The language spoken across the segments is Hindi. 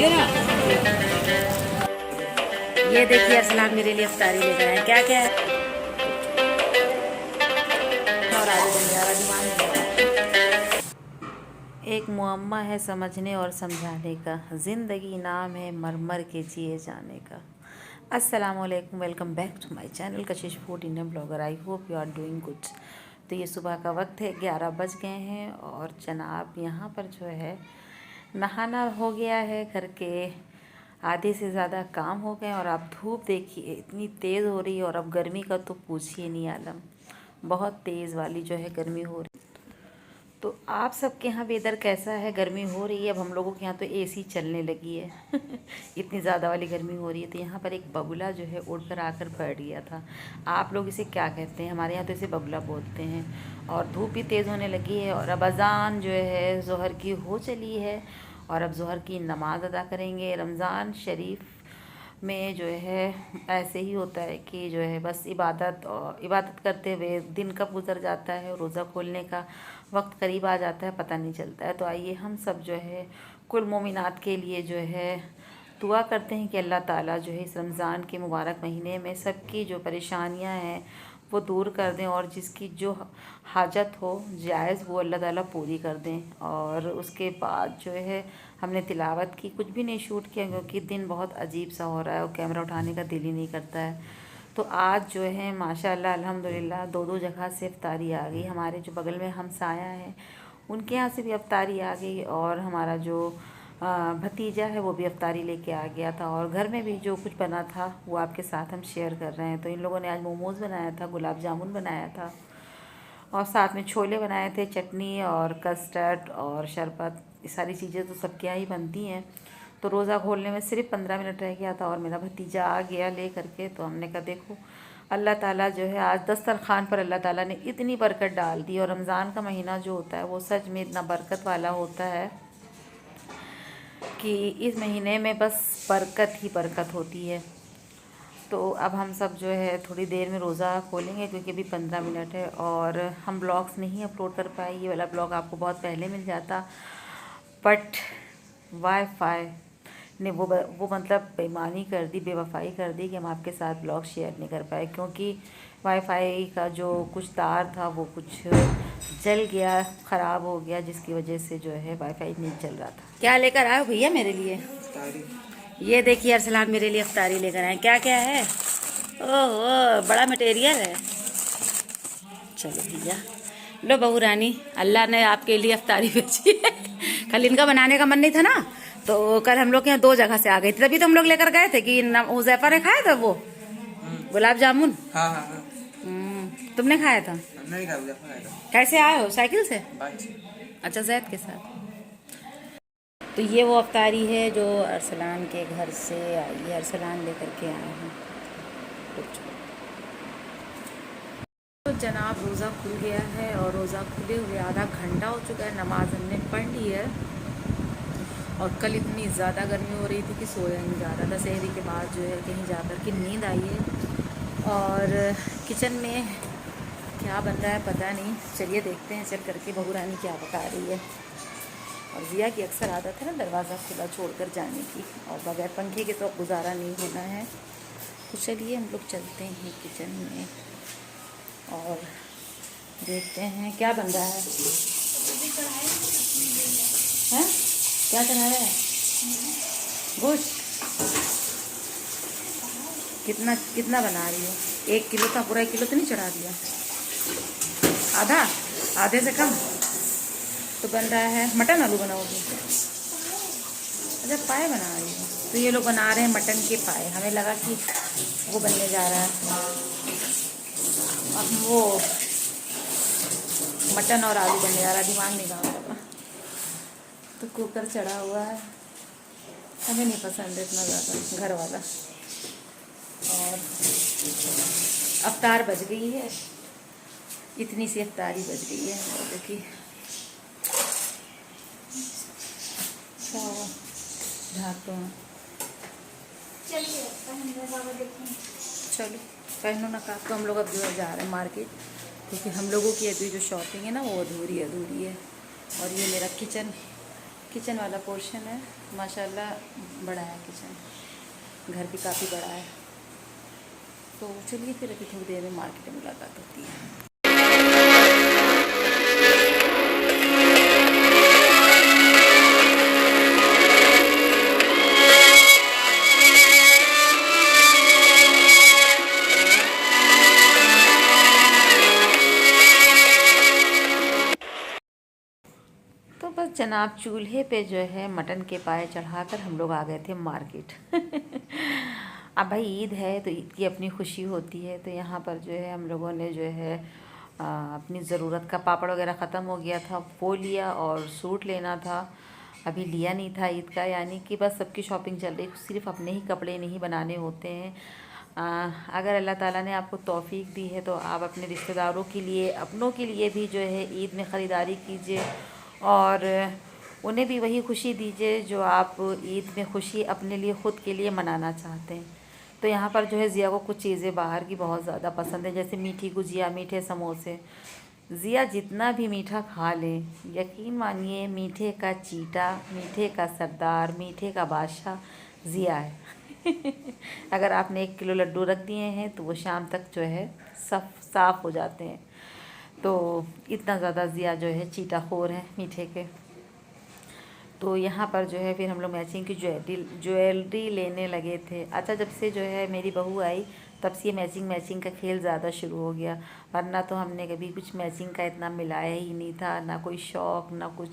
ये देखिए अरसलान मेरे लिए इफ्तारी लेकर आए। क्या क्या है और आलू बंजारा दिमाग में। एक मुअम्मा है समझने और समझाने का, ज़िंदगी नाम है मर के जिए जाने का। अस्सलामुअलैकुम, welcome back to my channel Kashish food Indian blogger. I hope you are doing good. तो ये सुबह का वक्त है, 11 बज गए हैं और जनाब यहाँ पर जो है नहाना हो गया है, घर के आधे से ज़्यादा काम हो गए। और आप धूप देखिए इतनी तेज़ हो रही है, और अब गर्मी का तो पूछिए नहीं आलम, बहुत तेज़ वाली जो है गर्मी हो रही। तो आप सबके यहाँ वेदर कैसा है? गर्मी हो रही है? अब हम लोगों के यहाँ तो एसी चलने लगी है इतनी ज़्यादा वाली गर्मी हो रही है। तो यहाँ पर एक बगुला जो है उड़ कर आकर बैठ गया था। आप लोग इसे क्या कहते हैं? हमारे यहाँ तो इसे बगुला बोलते हैं। और धूप भी तेज़ होने लगी है, और अब अज़ान जो है ज़ोहर की हो चली है, और अब ज़ोहर की नमाज़ अदा करेंगे। रमज़ान शरीफ में जो है ऐसे ही होता है कि जो है बस इबादत करते हुए दिन कब गुजर जाता है, रोज़ा खोलने का वक्त करीब आ जाता है, पता नहीं चलता है। तो आइए हम सब जो है कुल मोमिनात के लिए जो है दुआ करते हैं कि अल्लाह ताला जो है इस रमज़ान के मुबारक महीने में सबकी जो परेशानियां हैं वो दूर कर दें, और जिसकी जो हाजत हो जायज़ वो अल्लाह ताला पूरी कर दें। और उसके बाद जो है हमने तिलावत की, कुछ भी नहीं शूट किया क्योंकि दिन बहुत अजीब सा हो रहा है और कैमरा उठाने का दिल ही नहीं करता है। तो आज जो है माशाल्लाह अल्हम्दुलिल्लाह दो जगह से इफ्तारी आ गई। हमारे जो बगल में हमसाया है उनके यहाँ से भी इफ्तारी आ गई, और हमारा जो भतीजा है वो भी इफ्तारी लेके आ गया था। और घर में भी जो कुछ बना था वो आपके साथ हम शेयर कर रहे हैं। तो इन लोगों ने आज मोमोज़ बनाया था, गुलाब जामुन बनाया था, और साथ में छोले बनाए थे, चटनी और कस्टर्ड और शरबत। ये सारी चीज़ें तो सबके यहाँ ही बनती हैं। तो रोज़ा खोलने में सिर्फ 15 मिनट रह गया था, और मेरा भतीजा आ गया ले करके। तो हमने कहा देखो अल्लाह ताला जो है आज दस्तरखान पर अल्लाह ताला ने इतनी बरकत डाल दी। और रमज़ान का महीना जो होता है वो सच में इतना बरकत वाला होता है कि इस महीने में बस बरकत ही बरकत होती है। तो अब हम सब जो है थोड़ी देर में रोज़ा खोलेंगे, क्योंकि अभी 15 मिनट है और हम ब्लॉग्स नहीं अपलोड कर पाए। ये वाला ब्लॉग आपको बहुत पहले मिल जाता, बट वाईफाई ने वो मतलब बेईमानी कर दी, बेवफाई कर दी कि हम आपके साथ ब्लॉग शेयर नहीं कर पाए, क्योंकि वाईफाई का जो कुछ तार था वो कुछ जल गया, ख़राब हो गया, जिसकी वजह से जो है वाईफाई नहीं चल रहा था। क्या लेकर आए हो भैया मेरे लिए? ये देखिए अरसलान मेरे लिए इफ्तारी लेकर आए। क्या क्या है? ओह बड़ा मटेरियल है। चलो भैया लो बहू रानी, अल्लाह ने आपके लिए इफ्तारी भेजी है कल इनका बनाने का मन नहीं था ना, तो कल हम लोग के यहाँ दो जगह से आ गई थी, तभी तो हम लोग लेकर गए थे कि हुज़ैफा ने खाया था वो गुलाब जामुन। हाँ हाँ हाँ। तुमने खाया था? नहीं खाया, हुज़ैफा खाया था। कैसे आए हो? साइकिल से? बाइक से। अच्छा जैद के साथ। तो ये वो अफ्तारी है जो अरसलान के घर से आई है, अरसलान लेकर के आए हैं। तो जनाब रोज़ा खुल गया है, और रोज़ा खुले हुए आधा घंटा हो चुका है, नमाज हमने पढ़ ली है। और कल इतनी ज़्यादा गर्मी हो रही थी कि सोया नहीं जा रहा था। सहरी के बाद जो है कहीं जा कर के नींद आई है। और किचन में क्या बन रहा है पता नहीं, चलिए देखते हैं चल करके बहू रानी क्या पका रही है। और जिया की अक्सर आदत है ना दरवाज़ा खुला छोड़कर जाने की, और बगैर पंखे के तो अब गुजारा नहीं होना है। तो चलिए हम लोग चलते हैं किचन में और देखते हैं क्या बन रहा है। हैं? क्या चढ़ाया है? गोश्त। कितना कितना बना रही हो? 1 किलो था, पूरा 1 किलो तो नहीं चढ़ा दिया? आधा, आधे से कम तो बन रहा है। मटन आलू बनाओगी? अच्छा पाए बना रही हो। तो ये लोग बना रहे हैं मटन के पाए, हमें लगा कि वो बनने जा रहा है। अब वो मटन और आलू बनने जा रहा है, दिमाग नहीं काम कर रहा। तो कुकर चढ़ा हुआ है, हमें नहीं पसंद है इतना ज़्यादा घर वाला। और अफ्तार बज गई है, इतनी सी अफ्तारी बज गई है। और देखिए ढाकते हैं। चलो पहनो ना का। तो हम लोग अब जो है जा रहे हैं मार्केट, क्योंकि हम लोगों की अभी जो शॉपिंग है ना वो अधूरी है। और ये मेरा किचन किचन वाला पोर्शन है, माशाल्लाह बड़ा है किचन, घर भी काफ़ी बड़ा है। तो चलिए फिर अभी थोड़ी देर में मार्केट में मुलाकात होती है। तो बस जनाब चूल्हे पे जो है मटन के पाए चढ़ाकर हम लोग आ गए थे मार्केट। अब भाई ईद है तो ईद की अपनी खुशी होती है, तो यहाँ पर जो है हम लोगों ने जो है अपनी ज़रूरत का पापड़ वगैरह ख़त्म हो गया था वो लिया, और सूट लेना था अभी लिया नहीं था ईद का, यानी कि बस सबकी शॉपिंग चल रही। सिर्फ अपने ही कपड़े नहीं बनाने होते हैं। अगर अल्लाह ताला ने आपको तौफीक दी है तो आप अपने रिश्तेदारों के लिए, अपनों के लिए भी जो है ईद में ख़रीदारी कीजिए और उन्हें भी वही खुशी दीजिए जो आप ईद में खुशी अपने लिए ख़ुद के लिए मनाना चाहते हैं। तो यहाँ पर जो है ज़िया को कुछ चीज़ें बाहर की बहुत ज़्यादा पसंद है, जैसे मीठी गुजिया, मीठे समोसे। ज़िया जितना भी मीठा खा ले, यकीन मानिए मीठे का चीटा, मीठे का सरदार, मीठे का बादशाह ज़िया है। अगर आपने 1 किलो लड्डू रख दिए हैं तो वो शाम तक जो है साफ़ हो जाते हैं। तो इतना ज़्यादा ज़िया जो है चीटाखोर है मीठे के। तो यहाँ पर जो है फिर हम लोग मैचिंग की ज्वेलरी लेने लगे थे। अच्छा, जब से जो है मेरी बहू आई तब से ये मैचिंग का खेल ज़्यादा शुरू हो गया, वरना तो हमने कभी कुछ मैचिंग का इतना मिलाया ही नहीं था, ना कोई शौक़ ना कुछ,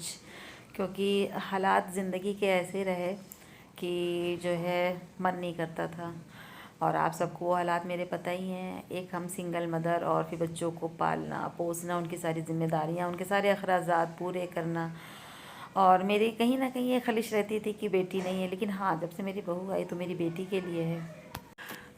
क्योंकि हालात ज़िंदगी के ऐसे रहे कि जो है मन नहीं करता था। और आप सबको वो हालात मेरे पता ही हैं। एक हम सिंगल मदर, और फिर बच्चों को पालना पोसना, उनकी सारी जिम्मेदारियाँ, उनके सारे अखराजात पूरे करना। और मेरी कहीं ना कहीं ये ख्वाहिश रहती थी कि बेटी नहीं है, लेकिन हाँ जब से मेरी बहू आई तो मेरी बेटी के लिए है।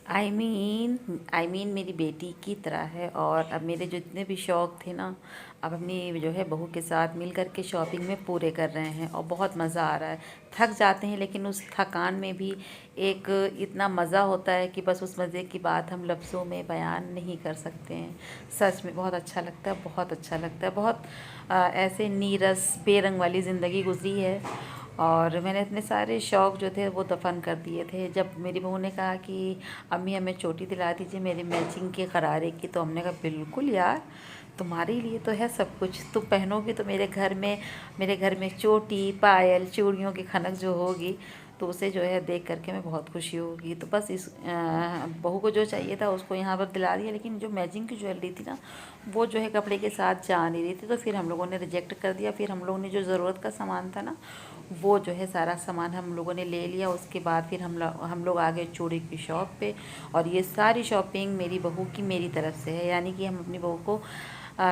आई मीन मेरी बेटी की तरह है। और अब मेरे जितने भी शौक़ थे ना, अब अपनी जो है बहू के साथ मिल कर के शॉपिंग में पूरे कर रहे हैं और बहुत मज़ा आ रहा है। थक जाते हैं लेकिन उस थकान में भी एक इतना मज़ा होता है कि बस उस मज़े की बात हम लफ्ज़ों में बयान नहीं कर सकते हैं। सच में बहुत अच्छा लगता है, बहुत अच्छा लगता है। बहुत ऐसे नीरस बेरंग वाली ज़िंदगी गुजरी है और मैंने इतने सारे शौक़ जो थे वो दफन कर दिए थे। जब मेरी बहू ने कहा कि अम्मी हमें चोटी दिला दीजिए मेरी मैचिंग के गरारे की, तो हमने कहा बिल्कुल यार, तुम्हारे लिए तो है सब कुछ, तुम पहनोगी तो मेरे घर में चोटी, पायल, चूड़ियों की खनक जो होगी तो उसे जो है देख करके मैं बहुत खुशी होगी। तो बस इस बहू को जो चाहिए था उसको यहाँ पर दिला दिया, लेकिन जो मैचिंग की ज्वेलरी थी ना वो जो है कपड़े के साथ जा नहीं रही थी, तो फिर हम लोगों ने रिजेक्ट कर दिया। फिर हम लोगों ने जो ज़रूरत का सामान था ना वो जो है सारा सामान हम लोगों ने ले लिया। उसके बाद फिर हम लोग आ गए चूड़ी की शॉप पे, और ये सारी शॉपिंग मेरी बहू की मेरी तरफ से है, यानी कि हम अपनी बहू को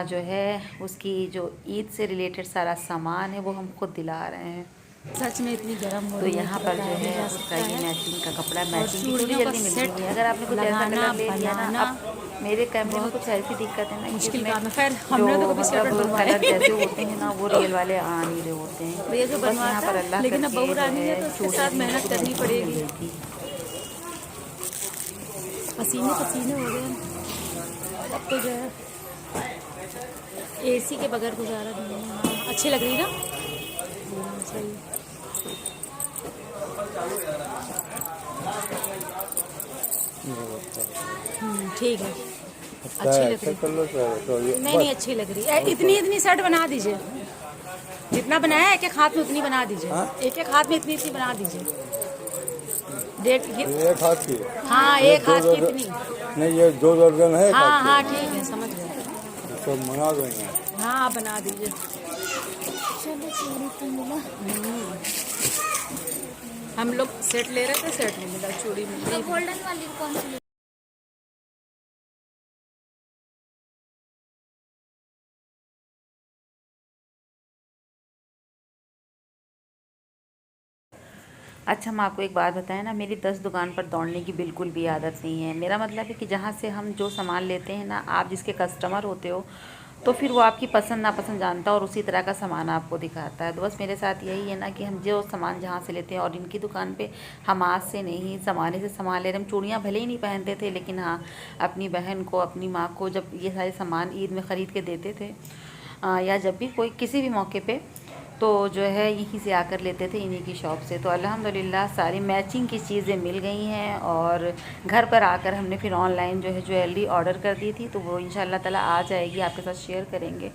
जो है उसकी जो ईद से रिलेटेड सारा सामान है वो हम खुद दिला रहे हैं। सच में इतनी गर्म हो तो रही है यहाँ पर जो है उसका ये मैचिंग का कपड़ा, मैचिंग की चूड़ी जल्दी मिलती है। अगर आपने कुछ ऐसा कलर ले लिया ना, अब मेरे कैमरे में कुछ ऐसी दिक्कत है ना कि मुश्किल इसमें काम है। खैर हमने तो कभी स्वेटर मतलब बनवाए कलर जैसे होते हैं ना वो रियल वाले आ नहीं रहे होते हैं। भैया जो बस यहाँ पर बनवाता अल्लाह लेकिन अब बहू करके जो रानी है है तो उसके चूड़ी साथ भी मेहनत मुझको करनी मिल पड़ेगी। गई थी। पसीने पसीने हो गए अब तो जो है एसी के बगैर गुजारा नहीं है। हाँ, अच्छी लग रही है ना। सही ठीक है, अच्छी लग रही। नहीं अच्छी लग रही। इतनी शर्ट बना दीजिए, जितना बनाया एक एक हाथ में उतनी बना दीजिए। एक एक हाथ में इतनी बना दीजिए। एक हाथ की। हाँ एक हाथ की इतनी नहीं, ये 2 दर्जन है। हाँ हाँ ठीक है, समझ गए। तो बना देंगे। हाँ बना दीजिए। हम लोग सेट ले रहे थे, सेट नहीं मिला, चूड़ी मिल गई। गोल्डन वाली कौन सी? अच्छा, हम आपको एक बात बताएं ना, मेरी 10 दुकान पर दौड़ने की बिल्कुल भी आदत नहीं है। मेरा मतलब है कि जहाँ से हम जो सामान लेते हैं ना, आप जिसके कस्टमर होते हो तो फिर वो आपकी पसंद नापसंद जानता है और उसी तरह का सामान आपको दिखाता है। तो बस मेरे साथ यही है ना कि हम जो सामान जहाँ से लेते हैं, और इनकी दुकान पे हम आज से नहीं ज़माने से सामान ले रहे। हम चूड़ियाँ भले ही नहीं पहनते थे, लेकिन हाँ अपनी बहन को, अपनी माँ को जब ये सारे सामान ईद में ख़रीद के देते थे या जब भी कोई किसी भी मौके पे, तो जो है यहीं से आकर लेते थे, इन्हीं की शॉप से। तो अल्हम्दुलिल्लाह सारी मैचिंग की चीज़ें मिल गई हैं और घर पर आकर हमने फिर ऑनलाइन जो है ज्वेलरी ऑर्डर कर दी थी, तो वो इंशाल्लाह ताला आ जाएगी, आपके साथ शेयर करेंगे।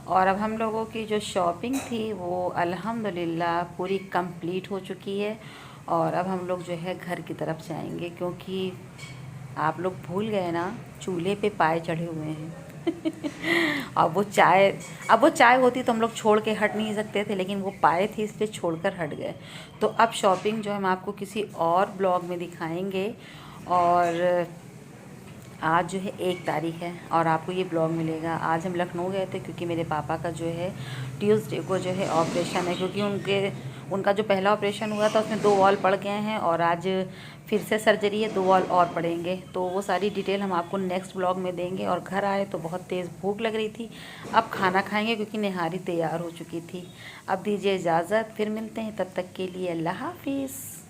और अब हम लोगों की जो शॉपिंग थी वो अल्हम्दुलिल्लाह पूरी कंप्लीट हो चुकी है और अब हम लोग जो है घर की तरफ जाएंगे, क्योंकि आप लोग भूल गए ना, चूल्हे पे पाए चढ़े हुए हैं। अब वो चाय होती तो हम लोग छोड़ के हट नहीं सकते थे, लेकिन वो पाए थी इसलिए छोड़कर हट गए। तो अब शॉपिंग जो है हम आपको किसी और ब्लॉग में दिखाएंगे। और आज जो है 1 तारीख है और आपको ये ब्लॉग मिलेगा। आज हम लखनऊ गए थे क्योंकि मेरे पापा का जो है ट्यूसडे को जो है ऑपरेशन है, क्योंकि उनका जो पहला ऑपरेशन हुआ था उसमें 2 वॉल पड़ गए हैं और आज फिर से सर्जरी है, 2 वॉल और पड़ेंगे। तो वो सारी डिटेल हम आपको नेक्स्ट ब्लॉग में देंगे। और घर आए तो बहुत तेज़ भूख लग रही थी, अब खाना खाएंगे क्योंकि निहारी तैयार हो चुकी थी। अब दीजिए इजाज़त, फिर मिलते हैं, तब तक के लिए अल्लाह हाफिज़।